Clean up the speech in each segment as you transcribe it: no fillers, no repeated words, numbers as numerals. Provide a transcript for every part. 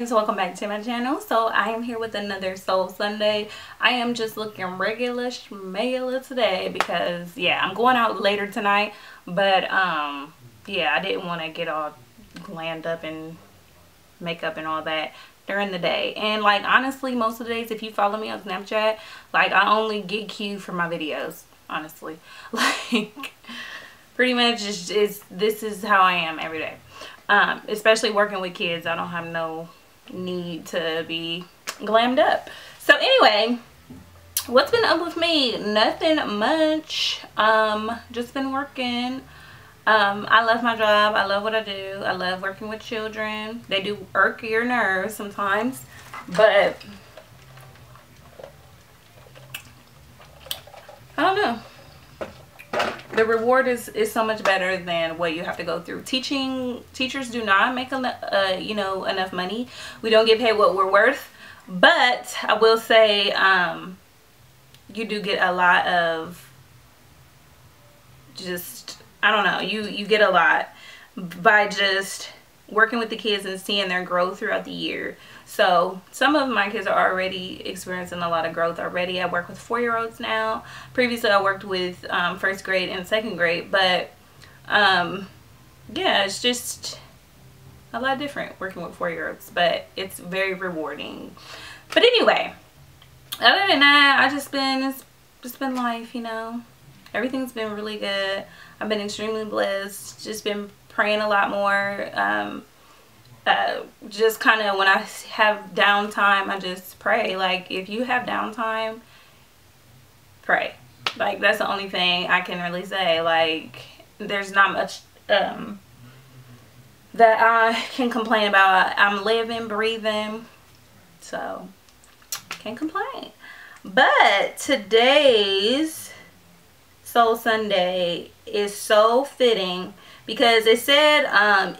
So welcome back to my channel. So I am here with another Soul Sunday. I am just looking regular schmegula today because yeah, I'm going out later tonight, but yeah, I didn't want to get all glammed up and makeup and all that during the day. And like honestly, most of the days if you follow me on Snapchat, like I only get cute for my videos, honestly. Like pretty much this is how I am every day. Especially working with kids, I don't have no need to be glammed up. So anyway, what's been up with me? Nothing much. Just been working. I love my job. I love what I do. I love working with children. They do irk your nerves sometimes, but I don't know. The reward is so much better than what you have to go through. Teachers do not make enough money. We don't get paid what we're worth, but I will say you do get a lot of just, I don't know, you get a lot by just working with the kids and seeing their growth throughout the year. So some of my kids are already experiencing a lot of growth already. I work with 4-year-olds now. Previously I worked with first grade and second grade, but yeah, it's just a lot different working with 4-year-olds, but it's very rewarding. But anyway, other than that, it's just been life, you know. Everything's been really good. I've been extremely blessed. Just been praying a lot more. Just kind of when I have downtime, I just pray. Like if you have downtime, pray. Like that's the only thing I can really say. Like there's not much that I can complain about. I'm living, breathing, so can't complain. But today's Soul Sunday is so fitting because it said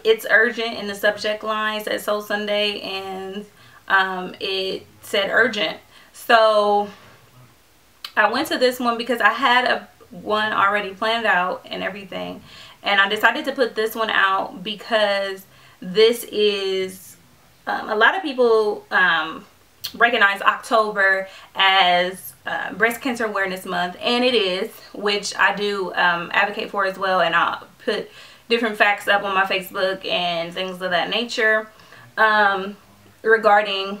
it's urgent in the subject line. It said Soul Sunday, and it said urgent. So I went to this one because I had one already planned out and everything, and I decided to put this one out because this is a lot of people recognize October as Breast Cancer Awareness Month, and it is, which I do advocate for as well, and I'll put different facts up on my Facebook and things of that nature regarding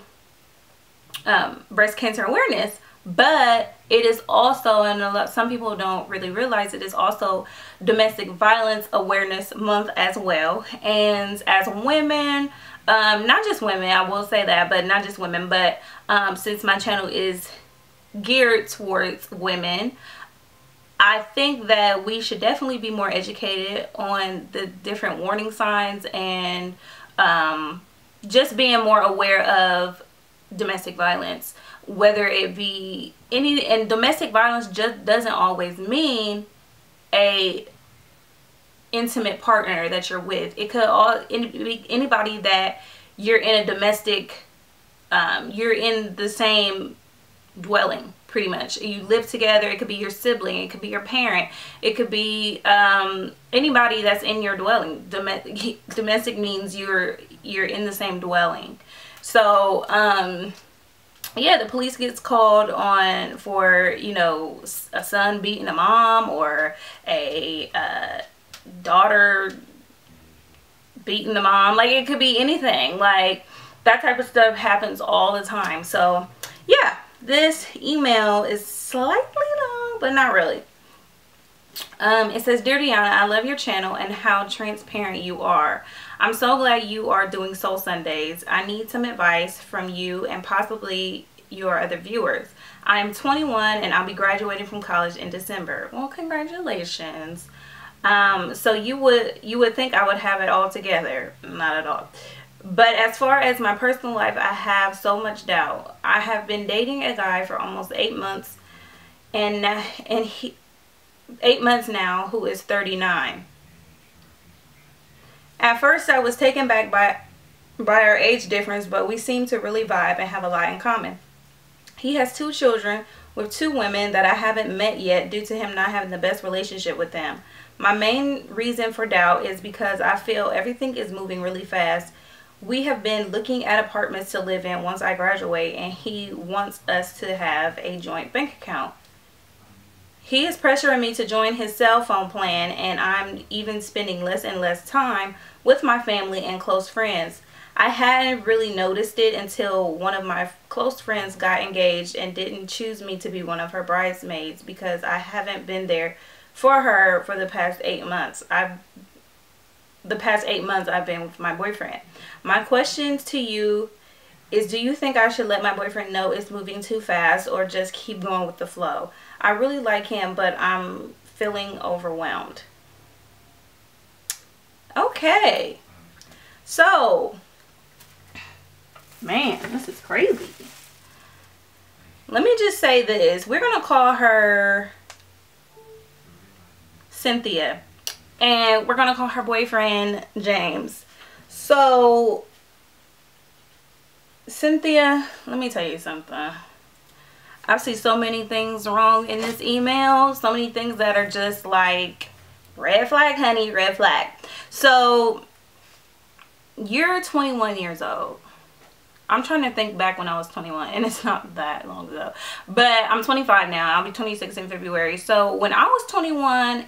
breast cancer awareness. But it is also, and some people don't really realize, it is also Domestic Violence Awareness Month as well. And as women, not just women, I will say that, but not just women, but since my channel is geared towards women, I think that we should definitely be more educated on the different warning signs and just being more aware of domestic violence, whether it be and domestic violence just doesn't always mean a intimate partner that you're with. It could be anybody that you're in a domestic, you're in the same dwelling, pretty much. You live together. It could be your sibling, it could be your parent, it could be anybody that's in your dwelling. Domestic means you're in the same dwelling. So yeah, the police gets called on for, you know, a son beating a mom, or a daughter beating the mom. Like it could be anything. Like that type of stuff happens all the time. So yeah, this email is slightly long, but not really. It says, "Dear Deanna, I love your channel and how transparent you are. I'm so glad you are doing Soul Sundays. I need some advice from you and possibly your other viewers. I am 21 and I'll be graduating from college in December." Well, congratulations. So you would think I would have it all together. Not at all. "But as far as my personal life, I have so much doubt. I have been dating a guy for almost 8 months, and 8 months now, who is 39. At first, I was taken back by our age difference, but we seem to really vibe and have a lot in common. He has 2 children with 2 women that I haven't met yet due to him not having the best relationship with them. My main reason for doubt is because I feel everything is moving really fast We have been looking at apartments to live in once I graduate, and he wants us to have a joint bank account. He is pressuring me to join his cell phone plan, and I'm even spending less and less time with my family and close friends. I hadn't really noticed it until one of my close friends got engaged and didn't choose me to be one of her bridesmaids because I haven't been there for her for the past 8 months. I've been with my boyfriend. My questions to you is, do you think I should let my boyfriend know it's moving too fast or just keep going with the flow? I really like him, but I'm feeling overwhelmed. Okay. So, man, this is crazy. Let me just say this. We're going to call her Cynthia. And we're going to call her boyfriend James. So, Cynthia, let me tell you something. I see so many things wrong in this email. So many things that are just like, red flag, honey, red flag. So, you're 21 years old. I'm trying to think back when I was 21, and it's not that long ago. But I'm 25 now. I'll be 26 in February. So, when I was 21,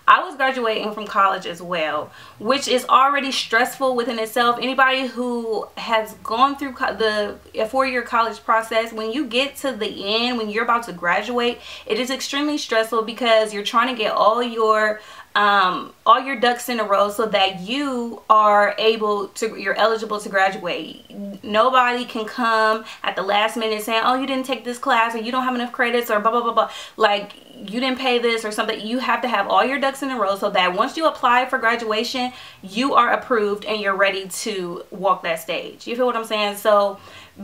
I was graduating from college as well, which is already stressful within itself. Anybody who has gone through the 4-year college process, when you get to the end, when you're about to graduate, it is extremely stressful because you're trying to get all your ducks in a row so that you are you're eligible to graduate. Nobody can come at the last minute saying, oh, you didn't take this class, or you don't have enough credits, or blah blah blah blah, like you didn't pay this or something. You have to have all your ducks in a row so that once you apply for graduation, you are approved and you're ready to walk that stage. You feel what I'm saying? So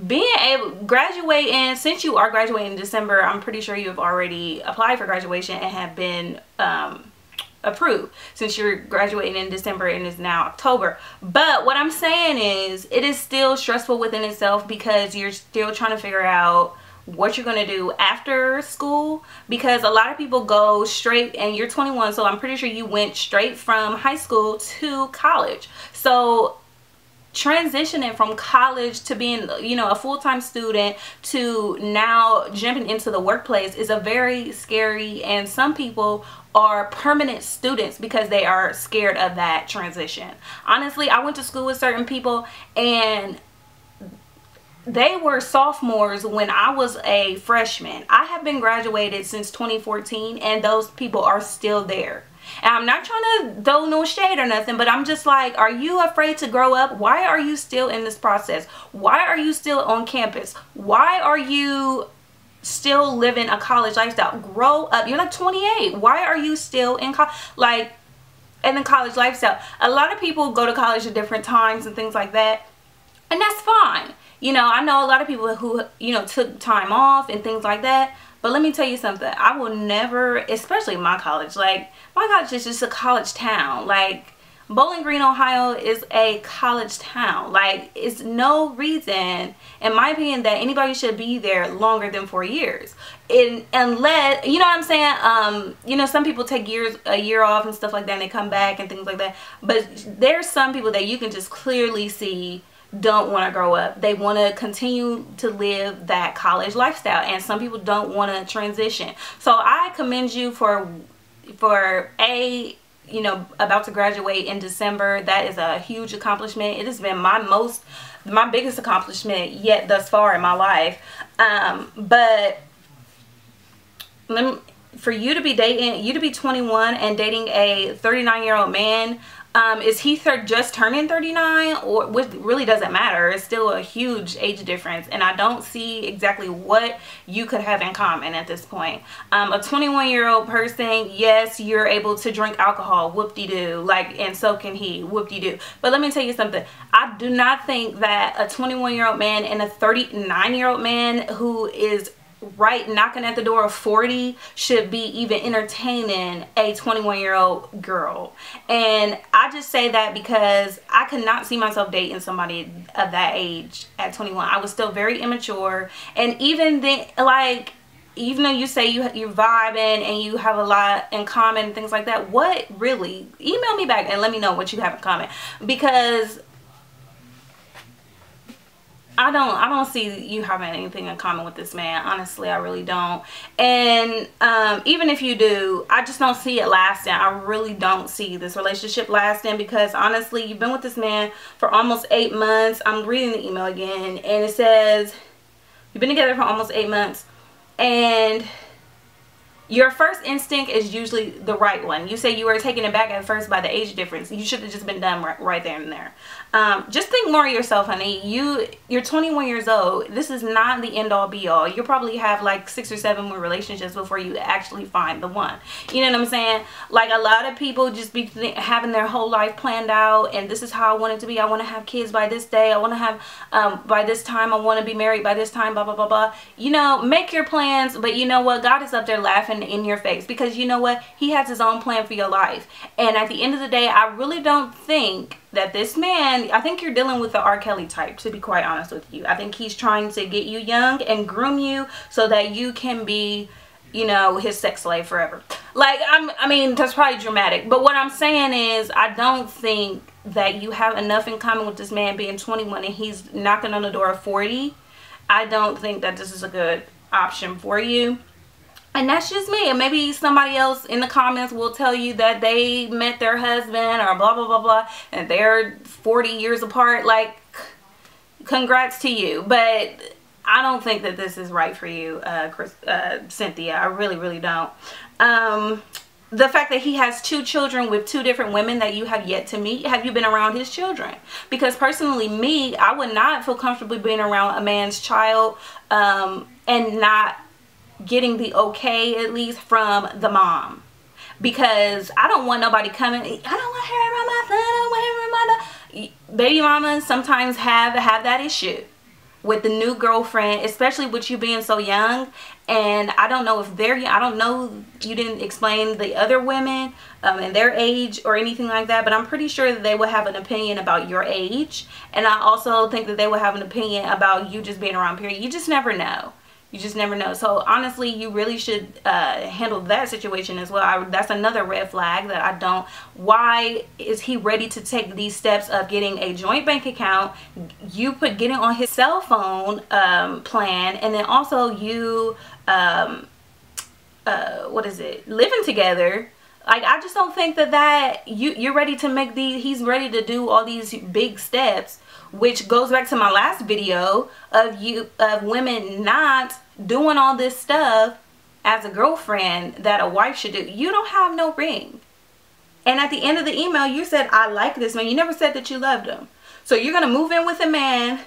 being able graduating, since you are graduating in December, I'm pretty sure you have already applied for graduation and have been approved, since you're graduating in December and it's now October. But what I'm saying is, it is still stressful within itself because you're still trying to figure out what you're going to do after school, because a lot of people go straight, and you're 21, so I'm pretty sure you went straight from high school to college. So transitioning from college to being, you know, a full-time student to now jumping into the workplace is a very scary, and some people are permanent students because they are scared of that transition. Honestly, I went to school with certain people and they were sophomores when I was a freshman. I have been graduated since 2014 and those people are still there. And I'm not trying to throw no shade or nothing, but I'm just like, are you afraid to grow up? Why are you still in this process? Why are you still on campus? Why are you still living a college lifestyle? Grow up. You're like 28. Why are you still in the college lifestyle? A lot of people go to college at different times and things like that, and that's fine. You know, I know a lot of people who, you know, took time off and things like that. But let me tell you something. I will never, especially my college, like, my college is just a college town. Like, Bowling Green, Ohio is a college town. Like, it's no reason, in my opinion, that anybody should be there longer than 4 years. Unless, you know what I'm saying? You know, some people take a year off and stuff like that, and they come back and things like that. But there's some people that you can just clearly see don't want to grow up. They want to continue to live that college lifestyle, and some people don't want to transition. So I commend you for you know, about to graduate in December. That is a huge accomplishment. It has been my biggest accomplishment yet thus far in my life. But for you to be dating, you to be 21 and dating a 39-year-old man, is he just turning 39, or which really doesn't matter? It's still a huge age difference, and I don't see exactly what you could have in common at this point. A 21-year-old person, yes, you're able to drink alcohol, whoop-de-doo, like, and so can he, whoop-de-doo. But let me tell you something. I do not think that a 21-year-old man and a 39-year-old man who is right knocking at the door of 40 should be even entertaining a 21-year-old girl. And I just say that because I could not see myself dating somebody of that age at 21. I was still very immature, and even then, like, even though you say you're vibing and you have a lot in common and things like that, what really? Email me back and let me know what you have in common, because I don't see you having anything in common with this man. Honestly, I really don't. And even if you do, I just don't see it lasting. I really don't see this relationship lasting, because honestly, you've been with this man for almost 8 months. I'm reading the email again, and it says you've been together for almost 8 months, and your first instinct is usually the right one. You say you were taken aback at first by the age difference. You should have just been done right there and there. Just think more of yourself, honey. You're 21 years old. This is not the end all be all. You'll probably have like 6 or 7 more relationships before you actually find the one. You know what I'm saying? Like, a lot of people just be having their whole life planned out, and this is how I want it to be. I want to have kids by this day. I want to have by this time. I want to be married by this time. Blah blah blah blah. You know, make your plans, but you know what? God is up there laughing in your face, because you know what? He has his own plan for your life. And at the end of the day, I really don't think that this man, I think you're dealing with the R. Kelly type, to be quite honest with you. I think he's trying to get you young and groom you so that you can be, you know, his sex slave forever. Like, I mean, that's probably dramatic, but what I'm saying is, I don't think that you have enough in common with this man being 21 and he's knocking on the door of 40. I don't think that this is a good option for you. And that's just me. And maybe somebody else in the comments will tell you that they met their husband or blah, blah, blah, blah, and they're 40 years apart. Like, congrats to you. But I don't think that this is right for you, Cynthia. I really, really don't. The fact that he has 2 children with 2 different women that you have yet to meet. Have you been around his children? Because personally, me, I would not feel comfortable being around a man's child and not getting the okay, at least from the mom, because I don't want nobody coming. I don't want her around my son. I don't want her around my daughter. Baby mamas sometimes have that issue with the new girlfriend, especially with you being so young. And I don't know if I don't know, you didn't explain the other women and their age or anything like that, but I'm pretty sure that they will have an opinion about your age. And I also think that they will have an opinion about you just being around, period. You just never know. You just never know. So honestly, you really should handle that situation as well. That's another red flag that I don't. Why is he ready to take these steps of getting a joint bank account? You getting on his cell phone plan, and then also you what is it? Living together. Like, I just don't think that you're ready to make these. He's ready to do all these big steps, which goes back to my last video of women not doing all this stuff as a girlfriend that a wife should do. You don't have no ring. And at the end of the email, you said, I like this man. You never said that you loved him. So you're going to move in with a man,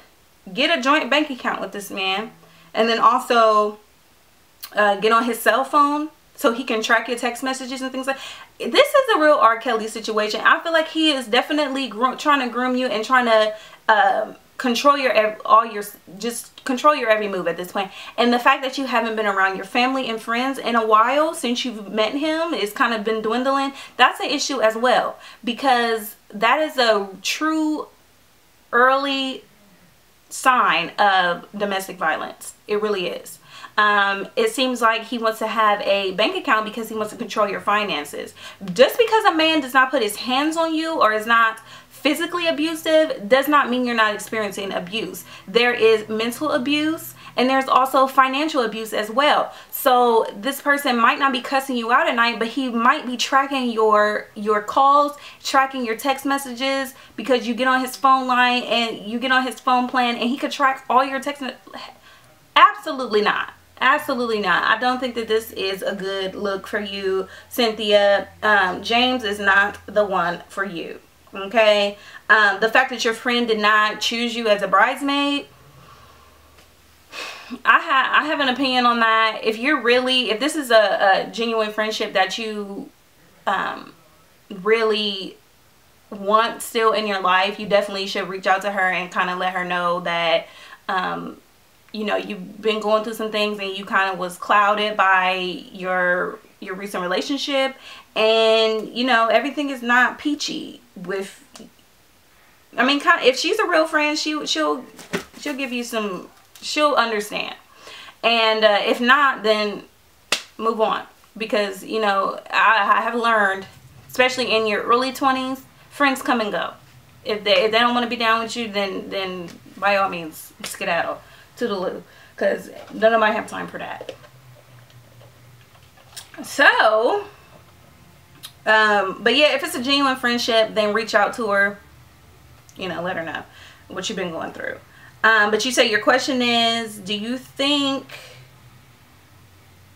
get a joint bank account with this man, and then also get on his cell phone so he can track your text messages and things like that. This is a real R. Kelly situation. I feel like he is definitely trying to groom you and trying to control control your every move at this point. And the fact that you haven't been around your family and friends in a while since you've met him, it's kind of been dwindling. That's an issue as well, because that is a true early sign of domestic violence. It really is. It seems like he wants to have a bank account because he wants to control your finances. Just because a man does not put his hands on you or is not physically abusive does not mean you're not experiencing abuse. There is mental abuse, and there's also financial abuse as well. So this person might not be cussing you out at night, but he might be tracking your calls, tracking your text messages, because you get on his phone line and you get on his phone plan, and he could track all your text. Absolutely not. Absolutely not. I don't think that this is a good look for you, Cynthia. James is not the one for you. Okay? The fact that your friend did not choose you as a bridesmaid, I have an opinion on that. If this is a genuine friendship that you really want still in your life, you definitely should reach out to her and kind of let her know that you know, you've been going through some things and you kind of was clouded by your recent relationship, and you know, everything is not peachy with, I mean, kind of, if she's a real friend, she'll give you some, she'll understand. And if not, then move on, because you know, I have learned, especially in your early 20s, friends come and go. If they don't want to be down with you, then by all means, skedaddle to the loo, because none of them have time for that. So, but yeah, if it's a genuine friendship, then reach out to her, you know, let her know what you've been going through. But you say your question is, do you think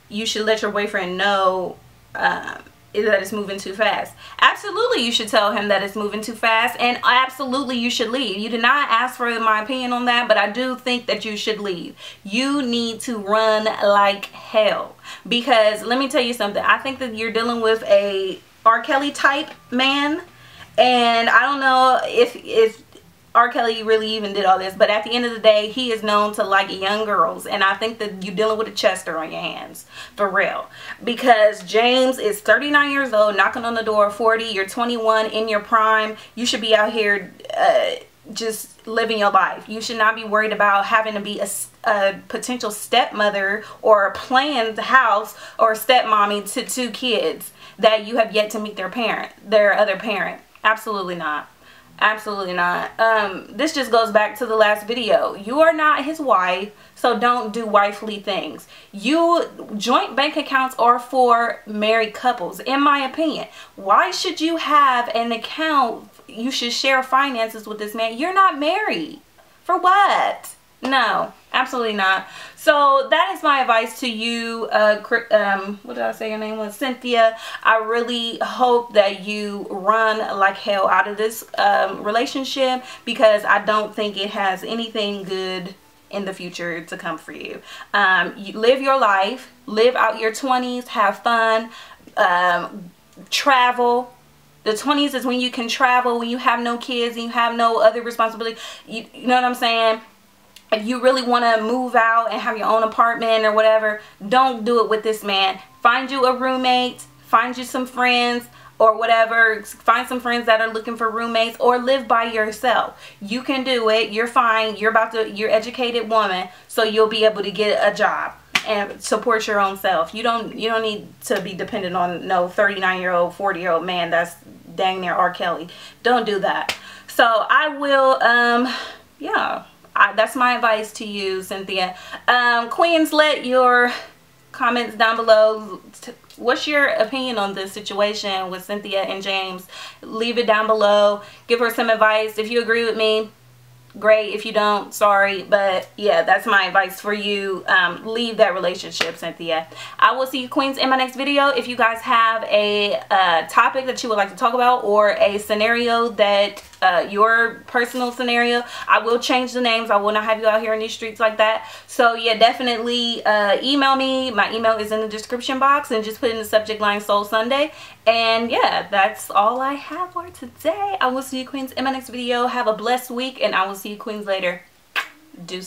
you should let your boyfriend know that it's moving too fast? Absolutely, you should tell him that it's moving too fast, and absolutely you should leave. You did not ask for my opinion on that, but I do think that you should leave. You need to run like hell, because let me tell you something. I think that you're dealing with a R. Kelly type man, and I don't know if R. Kelly really even did all this, but at the end of the day, he is known to like young girls, and I think that you're dealing with a Chester on your hands, for real. Because James is 39 years old, knocking on the door of 40, you're 21, in your prime. You should be out here just living your life. You should not be worried about having to be a potential stepmother or a planned house or stepmommy to 2 kids that you have yet to meet their other parent. Absolutely not. Absolutely not. This just goes back to the last video. You are not his wife, so don't do wifely things. Joint bank accounts are for married couples, in my opinion. Why should you have an account? You should share finances with this man. You're not married. For what? No, absolutely not. So that is my advice to you. What did I say your name was? Cynthia. I really hope that you run like hell out of this relationship, because I don't think it has anything good in the future to come for you. You live your life, live out your 20s, have fun, travel. The 20s is when you can travel, when you have no kids and you have no other responsibility. You know what I'm saying? If you really want to move out and have your own apartment or whatever, don't do it with this man. Find you a roommate, find you some friends or whatever. Find some friends that are looking for roommates, or live by yourself. You can do it. You're fine. You're an educated woman, so you'll be able to get a job and support your own self. You don't need to be dependent on no 39-year-old, 40-year-old man that's dang near R. Kelly. Don't do that. So I will, yeah. That's my advice to you, Cynthia. Queens, let your comments down below. What's your opinion on this situation with Cynthia and James? Leave it down below. Give her some advice. If you agree with me, great. If you don't, sorry. But yeah, that's my advice for you. Leave that relationship, Cynthia. I will see you, Queens, in my next video. If you guys have a topic that you would like to talk about, or a scenario that your personal scenario, I will change the names. I will not have you out here in these streets like that. So yeah, definitely email me. My email is in the description box, and just put in the subject line Soul Sunday. And yeah, that's all I have for today. I will see you, Queens, in my next video. Have a blessed week, and I will see you, Queens, later. Deuces.